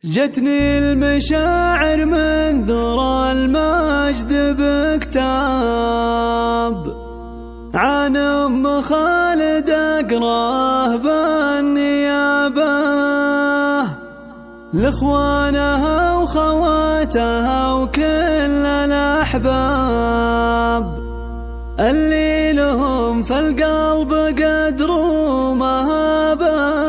جتني المشاعر من ذرى المجد بكتاب عن أم خالد أقراه بالنيابة لإخوانها وخواتها وكل الأحباب اللي لهم في القلب قدر ومهابة.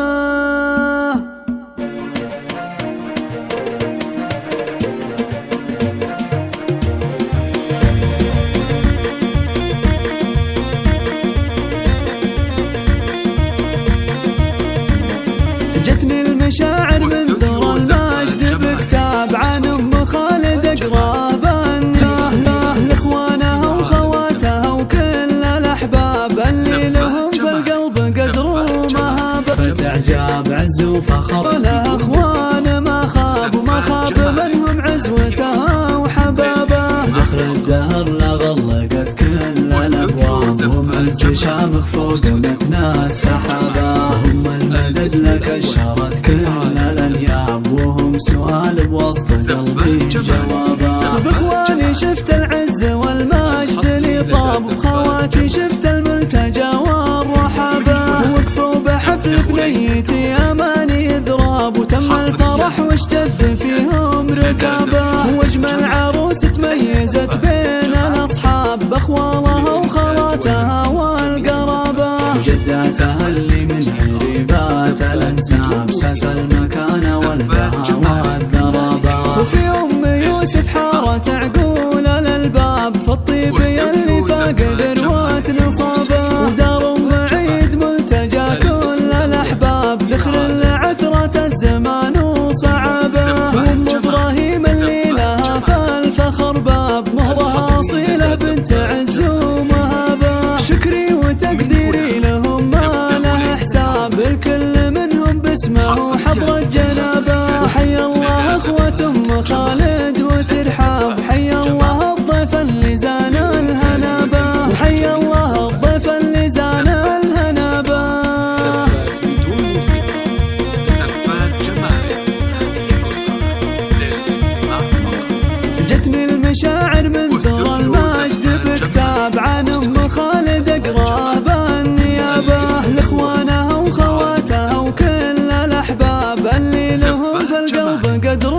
جتني المشاعر من ذرى المجد بكتاب عن أم خالد أقراه بالنيابة لإخوانها وخواتها وكل الأحباب اللي لهم في القلب قدر ومهابة. فتعجاب عز وفخر لها أخوان ما خاب وما خاب منهم عزوتها وحبابه. ذخر الدهر لغلقت كل الأبواب وهم عز شامخ فوق متنا السحابة. هم المدد لك اشرت كل الأنياب وهم سؤال بوسط قلبي جوابا. بإخواني شفت العز والمجد لي طاب بخواتي شفت الملتجى والرحابة. وقفوا بحفل بنيتي أماني ذراب وتم الفرح واشتد فيهم ركابة. واجمل عروس تميزت بين الأصحاب بأخوالها وخواتها والقرابة. جداتها اللي من غريبات الأنساب ساس المكان والبهاء والذرابة. وفي أم يوسف حارت عقول الألباب في الطيب يلي فاق ذروة نصابه. ودار أم عيد ملتجى كل الأحباب ذخر لعثرة الزمان وصعبه. وأم إبراهيم اللي لها فالفخر باب مهرها أصيلة بنت عز ومهابة. شكري وتقديري لهم ما له حساب الكل منهم باسمه حضر الجنابة. وحيا الله أخوة أم خالد وترحاب حيا الله الضيف اللي زان الهنابة. وحيا الله الضيف اللي زان الهنابة. جتني المشاعر من ذرى المجد بكتاب عن أم خالد أقراه بالنيابة لإخوانها وخواتها وكل الأحباب اللي لهم في القلب قدر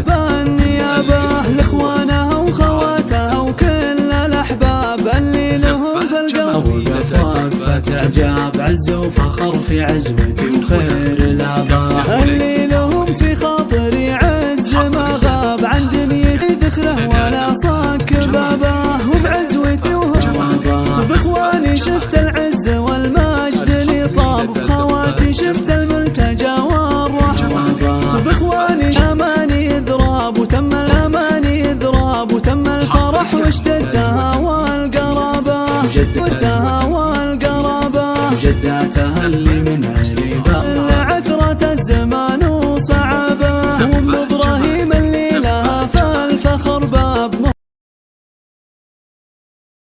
بالنيابة لإخوانها وخواتها وكل الأحباب اللي لهم في القلب. فتعجاب عز وفخر في عزوتي وخير الآباء اللي لهم في خاطري عز ما غاب عن دنيتي ذخره ولا صاك بابه. هم عزوتي وهم بإخواني شفت العز والمجد لي طاب بخواتي شفت الملتجى والرحمة. بإخواني أماني ذراب وتم الأماني ذراب وتم الفرح واشتدتها والقرابة. جداتها اللي من